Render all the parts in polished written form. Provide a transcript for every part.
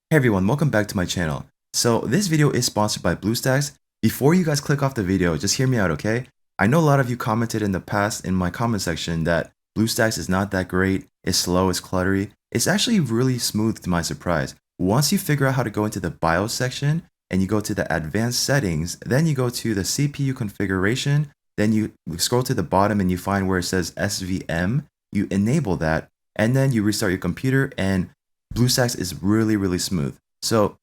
Hey everyone, welcome back to my channel. So this video is sponsored by BlueStacks. Before you guys click off the video, just hear me out, okay? I know a lot of you commented in the past in my comment section that BlueStacks is not that great, it's slow, it's cluttery. It's actually really smooth to my surprise. Once you figure out how to go into the BIOS section and you go to the advanced settings, then you go to the CPU configuration, then you scroll to the bottom and you find where it says SVM, you enable that, and then you restart your computer and BlueStacks is really smooth. So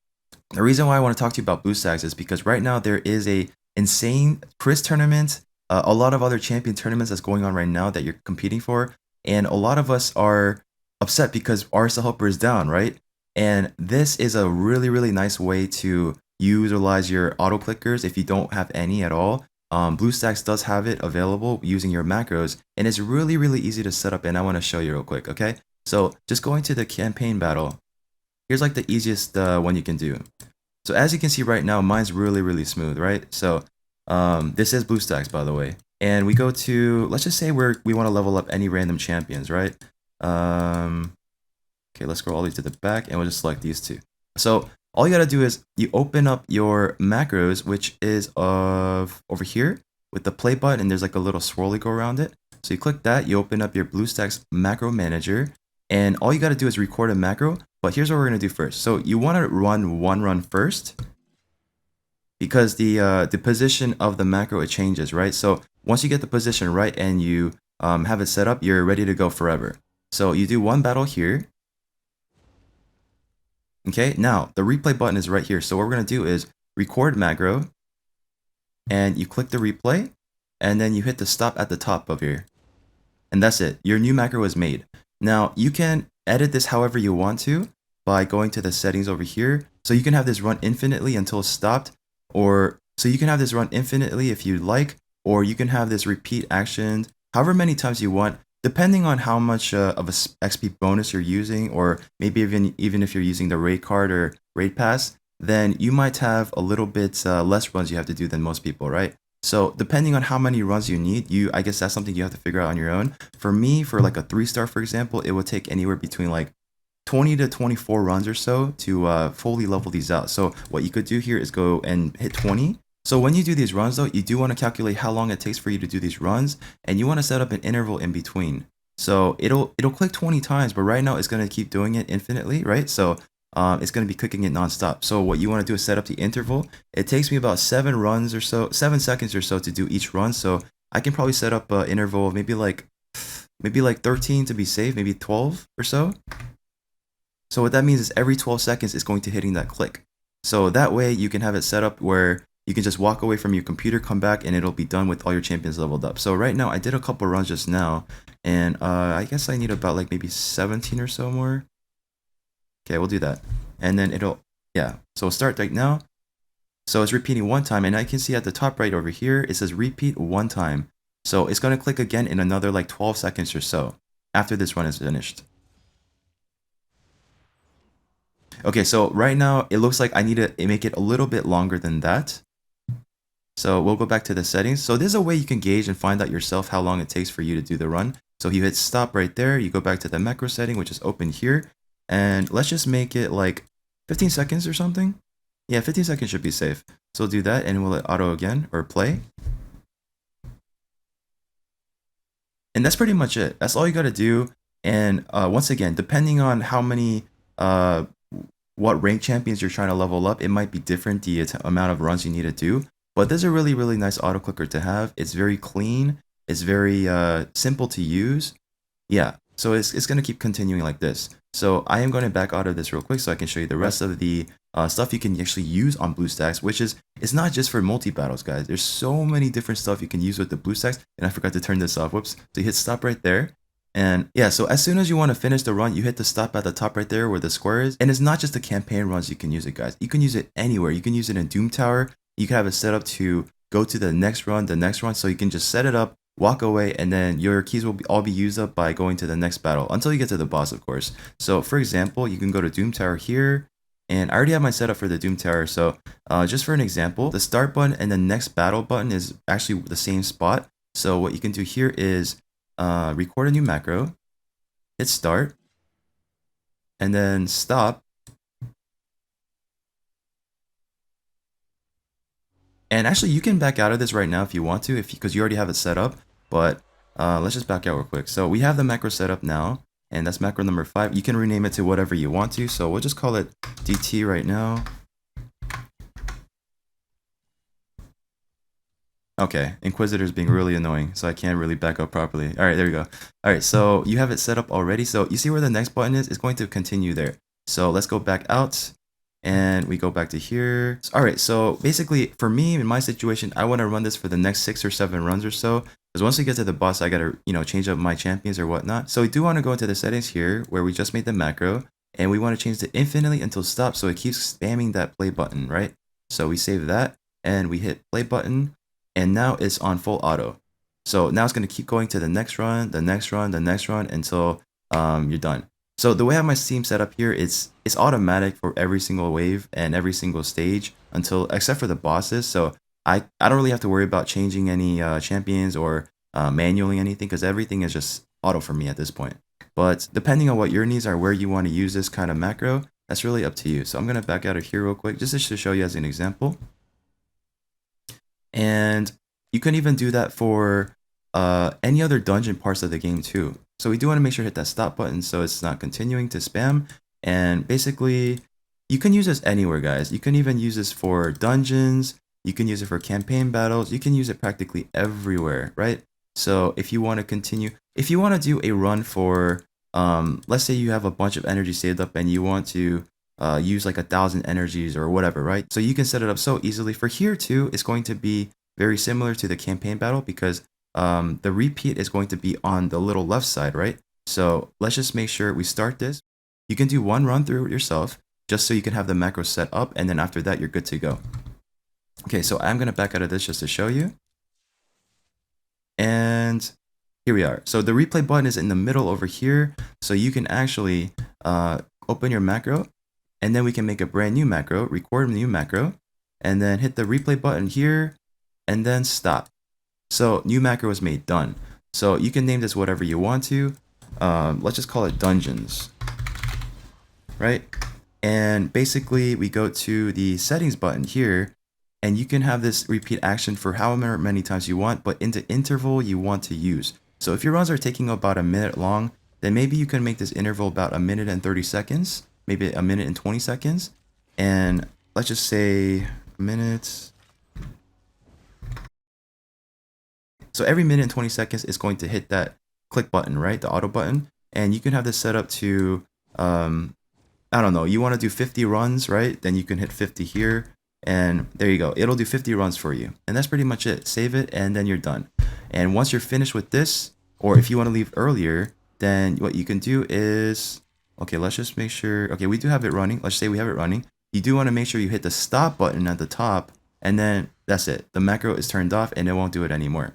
the reason why I want to talk to you about BlueStacks is because right now there is a insane quiz tournament, a lot of other champion tournaments that's going on right now that you're competing for, and a lot of us are upset because RSL Helper is down, right? And this is a really nice way to utilize your auto clickers if you don't have any at all. BlueStacks does have it available using your macros, and it's really easy to set up, and I want to show you real quick, okay? So just going to the campaign battle, here's like the easiest one you can do. So as you can see right now, mine's really smooth, right? So this is BlueStacks, by the way. And we go to, let's just say we want to level up any random champions, right? Okay, let's scroll all the way to the back and we'll just select these two. So all you gotta do is you open up your macros, which is over here with the play button, and there's like a little swirly go around it. So you click that, you open up your BlueStacks macro manager, and all you gotta do is record a macro. But here's what we're gonna do first. So you wanna run one run first, because the position of the macro, it changes, right? So once you get the position right and you have it set up, you're ready to go forever. So you do one battle here. Okay, now the replay button is right here. So what we're gonna do is record macro, and you click the replay, and then you hit the stop at the top of here. And that's it. Your new macro is made. Now you can edit this however you want to by going to the settings over here. So you can have this run infinitely until it's stopped, or so you can have this run infinitely if you like, or you can have this repeat action however many times you want, depending on how much of a XP bonus you're using, or maybe even if you're using the raid card or raid pass, then you might have a little bit less runs you have to do than most people, right? So depending on how many runs you need, I guess that's something you have to figure out on your own. For me, for like a 3-star, for example, it would take anywhere between like 20 to 24 runs or so to fully level these out. So what you could do here is go and hit 20. So when you do these runs though, you do want to calculate how long it takes for you to do these runs, and you want to set up an interval in between. So it'll click 20 times, but right now it's going to keep doing it infinitely, right? So it's going to be clicking it nonstop. So what you want to do is set up the interval. It takes me about 7 runs or so, 7 seconds or so to do each run. So I can probably set up an interval of maybe like 13 to be safe, maybe 12 or so. So what that means is every 12 seconds it's going to hitting that click. So that way you can have it set up where you can just walk away from your computer, come back, and it'll be done with all your champions leveled up. So right now I did a couple runs just now, and I guess I need about like maybe 17 or so more. Okay, we'll do that. And then yeah, so start right now. So it's repeating one time, and I can see at the top right over here, it says repeat one time. So it's going to click again in another like 12 seconds or so after this run is finished. Okay, so right now it looks like I need to make it a little bit longer than that. So we'll go back to the settings. So there's a way you can gauge and find out yourself how long it takes for you to do the run. So you hit stop right there, you go back to the macro setting, which is open here, and let's just make it like 15 seconds or something. Yeah, 15 seconds should be safe. So we'll do that, and we'll hit auto again, or play. And that's pretty much it. That's all you gotta do. And once again, depending on how many what rank champions you're trying to level up, it might be different, the amount of runs you need to do. But this is a really nice auto clicker to have. It's very clean. It's very simple to use. Yeah, so it's going to keep continuing like this. So I am going to back out of this real quick so I can show you the rest of the stuff you can actually use on BlueStacks, which is, it's not just for multi-battles, guys. There's so many different stuff you can use with the BlueStacks, and I forgot to turn this off. Whoops. So you hit stop right there. And yeah, so as soon as you want to finish the run, you hit the stop at the top right there where the square is. And it's not just the campaign runs you can use it, guys. You can use it anywhere. You can use it in Doom Tower. You can have it set up to go to the next run, so you can just set it up, walk away, and then your keys will all be used up by going to the next battle until you get to the boss, of course. So for example, you can go to Doom Tower here, and I already have my setup for the Doom Tower. So just for an example, the start button and the next battle button is actually the same spot. So what you can do here is record a new macro, hit start, and then stop, And actually, you can back out of this right now if you want to, because you already have it set up. But let's just back out real quick. So we have the macro set up now, and that's macro number 5. You can rename it to whatever you want to. So we'll just call it DT right now. Okay, Inquisitor's being really annoying, so I can't really back up properly. All right, there we go. All right, so you have it set up already. So you see where the next button is? It's going to continue there. So let's go back out, and we go back to here. All right, so basically for me, in my situation, I want to run this for the next 6 or 7 runs or so. Because once we get to the boss, I got to, change up my champions or whatnot. So we do want to go into the settings here, where we just made the macro, and we want to change to infinitely until stop, so it keeps spamming that play button, right? So we save that, and we hit play button. And now it's on full auto. So now it's going to keep going to the next run, the next run, the next run until you're done. So the way I have my team set up here, it's automatic for every single wave and every single stage except for the bosses. So I don't really have to worry about changing any champions or manually anything, because everything is just auto for me at this point. But depending on what your needs are, where you want to use this kind of macro, that's really up to you. So I'm going to back out of here real quick just to show you as an example. And you can even do that for any other dungeon parts of the game too. So we do want to make sure to hit that stop button so it's not continuing to spam. And basically, you can use this anywhere, guys. You can even use this for dungeons. You can use it for campaign battles. You can use it practically everywhere, right? So if you want to continue, if you want to do a run for, let's say you have a bunch of energy saved up and you want to use like 1,000 energies or whatever, right? So you can set it up so easily. For here too, it's going to be very similar to the campaign battle, because the repeat is going to be on the little left side, right? So let's just make sure we start this. You can do one run through it yourself, just so you can have the macro set up, and then after that, you're good to go. Okay, so I'm going to back out of this just to show you. And here we are. So the replay button is in the middle over here, so you can actually open your macro, and then we can make a brand new macro, record a new macro, and then hit the replay button here, and then stop. So new macro is made, done. So you can name this whatever you want to. Let's just call it dungeons, right? And basically we go to the settings button here, and you can have this repeat action for however many times you want, but in the interval you want to use. So if your runs are taking about a minute long, then maybe you can make this interval about 1 minute and 30 seconds. Maybe 1 minute and 20 seconds, and let's just say a minute. So every minute and 20 seconds is going to hit that click button, right? The auto button. And you can have this set up to, I don't know, you want to do 50 runs, right? Then you can hit 50 here, and there you go. It'll do 50 runs for you. And that's pretty much it. Save it, and then you're done. And once you're finished with this, or if you want to leave earlier, then what you can do is, okay, let's just make sure, okay, we do have it running. Let's say we have it running. You do want to make sure you hit the stop button at the top, and then that's it. The macro is turned off and it won't do it anymore.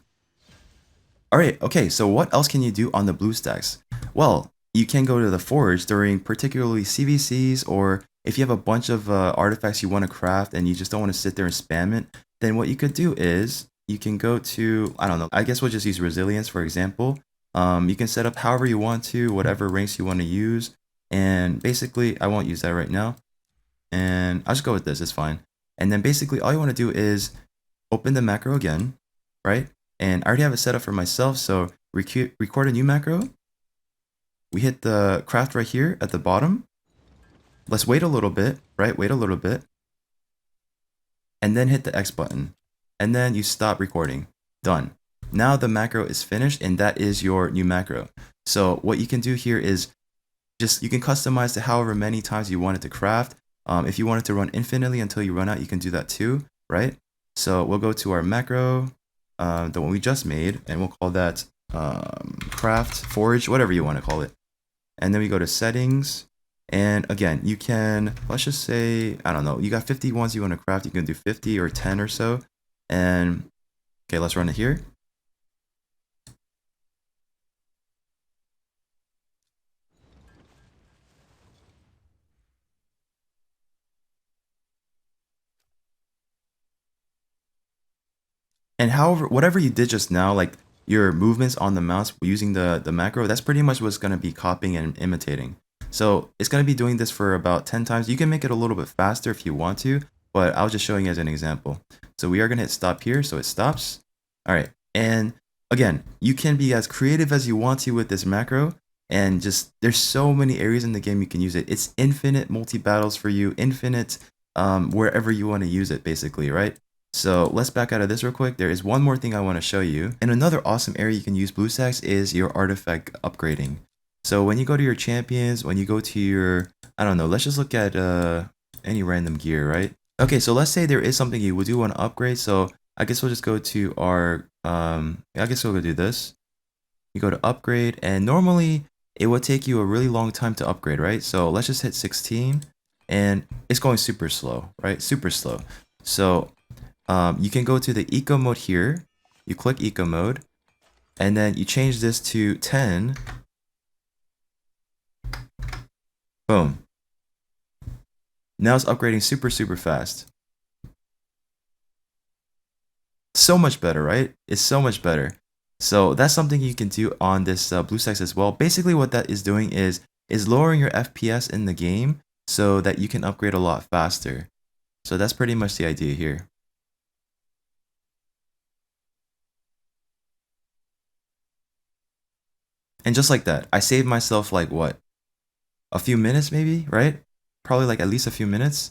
All right, okay, so what else can you do on the BlueStacks? Well, you can go to the forge during particularly CVCs, or if you have a bunch of artifacts you want to craft and you just don't want to sit there and spam it, then what you could do is you can go to, I don't know, I guess we'll just use resilience for example. You can set up however you want to, whatever ranks you want to use. And basically, I won't use that right now. And I'll just go with this, it's fine. And then basically all you want to do is open the macro again, right? And I already have it set up for myself, so record a new macro. We hit the craft right here at the bottom. Let's wait a little bit, right? Wait a little bit. And then hit the X button. And then you stop recording. Done. Now the macro is finished, and that is your new macro. So what you can do here is you can customize to however many times you want it to craft. If you want it to run infinitely until you run out, you can do that too, right? So we'll go to our macro, the one we just made, and we'll call that craft, forge, whatever you want to call it. And then we go to settings. And again, you can, let's just say, I don't know, you got 50 ones you want to craft, you can do 50 or 10 or so. And okay, let's run it here. And however, whatever you did just now, like your movements on the mouse using the macro, that's pretty much what's going to be copying and imitating. So it's going to be doing this for about 10 times. You can make it a little bit faster if you want to, but I was just showing you as an example. So we are going to hit stop here, so it stops. All right, and again, you can be as creative as you want to with this macro, and just there's so many areas in the game you can use it. It's infinite multi-battles for you, infinite wherever you want to use it, basically, right? So let's back out of this real quick. There is one more thing I want to show you. And another awesome area you can use BlueStacks is your artifact upgrading. So when you go to your champions, when you go to your, I don't know, let's just look at any random gear, right? Okay, so let's say there is something you do want to upgrade. So I guess we'll just go to our, I guess we'll go do this. You go to upgrade, and normally it would take you a really long time to upgrade, right? So let's just hit 16, and it's going super slow, right? Super slow. So you can go to the eco mode here. You click eco mode, and then you change this to 10. Boom. Now it's upgrading super fast. So much better, right? It's so much better. So that's something you can do on this BlueStacks as well. Basically what that is doing is lowering your FPS in the game so that you can upgrade a lot faster. So that's pretty much the idea here. And just like that, I saved myself like what? A few minutes maybe, right? Probably like at least a few minutes.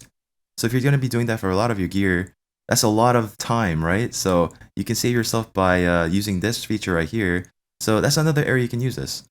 So if you're going to be doing that for a lot of your gear, that's a lot of time, right? So you can save yourself by using this feature right here. So that's another area you can use this.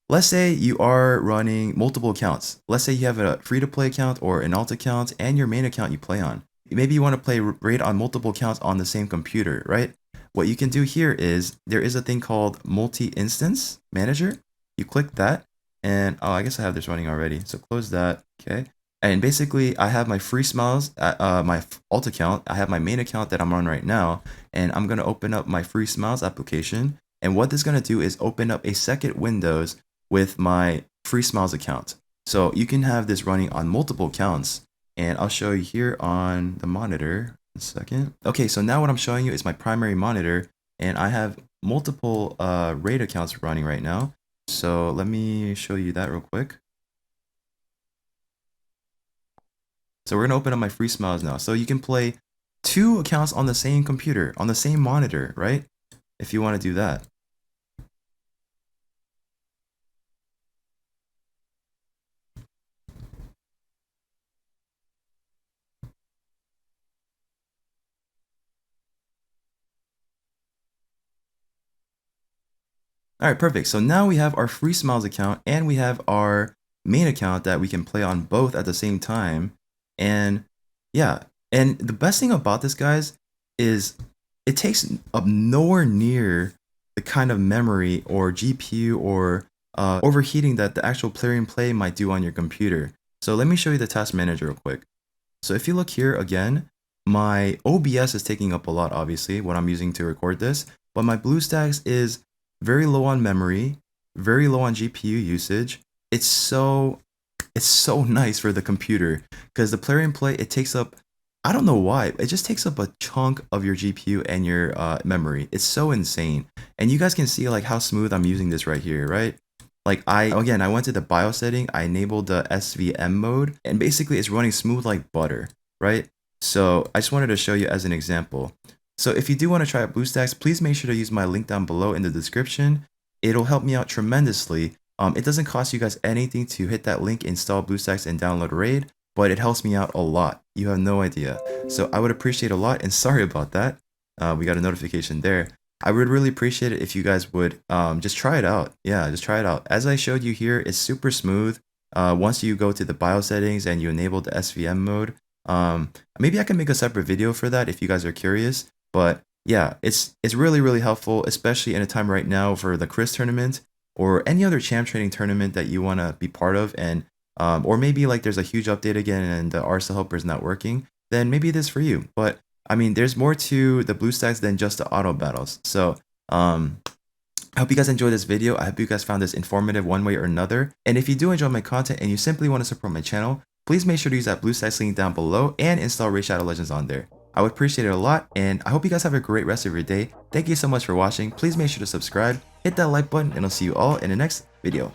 Let's say you are running multiple accounts. Let's say you have a free-to-play account or an alt account and your main account you play on. Maybe you want to play raid on multiple accounts on the same computer, right? What you can do here is there is a thing called multi-instance manager. You click that, and oh, I guess I have this running already. So close that, okay? And basically, I have my free smiles at my alt account. I have my main account that I'm on right now, and I'm gonna open up my free smiles application. And what this is gonna do is open up a second Windows with my free smiles account. So you can have this running on multiple accounts, and I'll show you here on the monitor. A second. Okay, so now what I'm showing you is my primary monitor, and I have multiple raid accounts running right now. So let me show you that real quick. So we're gonna open up my free smiles now. So you can play 2 accounts on the same computer, on the same monitor, right? If you want to do that. All right, perfect. So now we have our free smiles account and we have our main account that we can play on both at the same time. And yeah, and the best thing about this, guys, is it takes up nowhere near the kind of memory or GPU or overheating that the actual play and play might do on your computer. So let me show you the task manager real quick. So if you look here again, my OBS is taking up a lot, obviously, what I'm using to record this, but my BlueStacks is very low on memory, very low on GPU usage. It's so nice for the computer because the play and play, it takes up, I don't know why, it just takes up a chunk of your GPU and your memory. It's so insane. And you guys can see like how smooth I'm using this right here, right? Like I went to the BIOS setting, I enabled the SVM mode, and basically it's running smooth like butter, right? So I just wanted to show you as an example. So if you do want to try out BlueStacks, please make sure to use my link down below in the description. It'll help me out tremendously. It doesn't cost you guys anything to hit that link, install BlueStacks, and download Raid, but it helps me out a lot. You have no idea. So I would appreciate a lot, and sorry about that. We got a notification there. I would really appreciate it if you guys would just try it out. Yeah, just try it out. As I showed you here, it's super smooth. Once you go to the BIOS settings and you enable the SVM mode, maybe I can make a separate video for that if you guys are curious. But yeah, it's really helpful, especially in a time right now for the Chris tournament or any other champ training tournament that you want to be part of, and or maybe like there's a huge update again and the RSL helper is not working, then maybe it is for you. But I mean, there's more to the BlueStacks than just the auto battles. So I hope you guys enjoyed this video. I hope you guys found this informative one way or another. And if you do enjoy my content and you simply want to support my channel, please make sure to use that BlueStacks link down below and install Raid Shadow Legends on there. I would appreciate it a lot, and I hope you guys have a great rest of your day. Thank you so much for watching. Please make sure to subscribe, hit that like button, and I'll see you all in the next video.